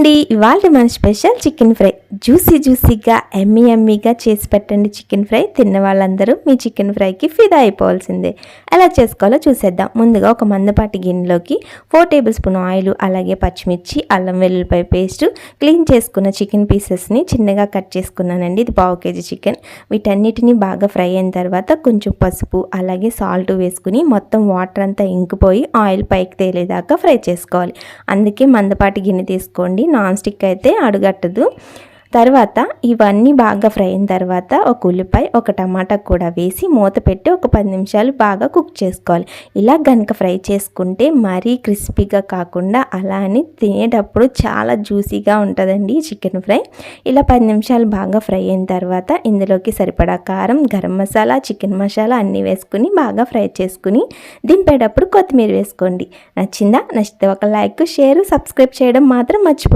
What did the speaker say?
అండి, ఇవాళ మన స్పెషల్ చికెన్ ఫ్రై. జ్యూసీగా ఎమ్మీగా చేసి పెట్టండి. చికెన్ ఫ్రై తిన్న వాళ్ళందరూ మీ చికెన్ ఫ్రైకి ఫిదా అయిపోవాల్సిందే. ఎలా చేసుకోవాలో చూసేద్దాం. ముందుగా ఒక మందపాటి గిన్నెలోకి 4 టేబుల్ స్పూన్ ఆయిల్, అలాగే పచ్చిమిర్చి, అల్లం వెల్లుల్లిపాయ పేస్ట్, క్లీన్ చేసుకున్న చికెన్ పీసెస్ని చిన్నగా కట్ చేసుకున్నానండి. ఇది 1/2 కేజీ చికెన్. వీటన్నిటిని బాగా ఫ్రై అయిన తర్వాత కొంచెం పసుపు అలాగే సాల్ట్ వేసుకుని మొత్తం వాటర్ అంతా ఇంకిపోయి ఆయిల్ పైకి తేలేదాకా ఫ్రై చేసుకోవాలి. అందుకే మందపాటి గిన్నె తీసుకోండి. నాన్ స్టిక్ అయితే అడుగట్టదు. తర్వాత ఇవన్నీ బాగా ఫ్రై అయిన తర్వాత ఒక ఉల్లిపాయ, ఒక టమాటా కూడా వేసి మూత పెట్టి ఒక 10 నిమిషాలు బాగా కుక్ చేసుకోవాలి. ఇలా కనుక ఫ్రై చేసుకుంటే మరీ క్రిస్పీగా కాకుండా అలా అని తినేటప్పుడు చాలా జ్యూసీగా ఉంటుందండి చికెన్ ఫ్రై. ఇలా 10 నిమిషాలు బాగా ఫ్రై అయిన తర్వాత ఇందులోకి సరిపడా కారం, గరం మసాలా, చికెన్ మసాలా అన్నీ వేసుకుని బాగా ఫ్రై చేసుకుని దింపేటప్పుడు కొత్తిమీర వేసుకోండి. నచ్చితే ఒక లైక్, షేర్, సబ్స్క్రైబ్ చేయడం మాత్రం మర్చిపోండి.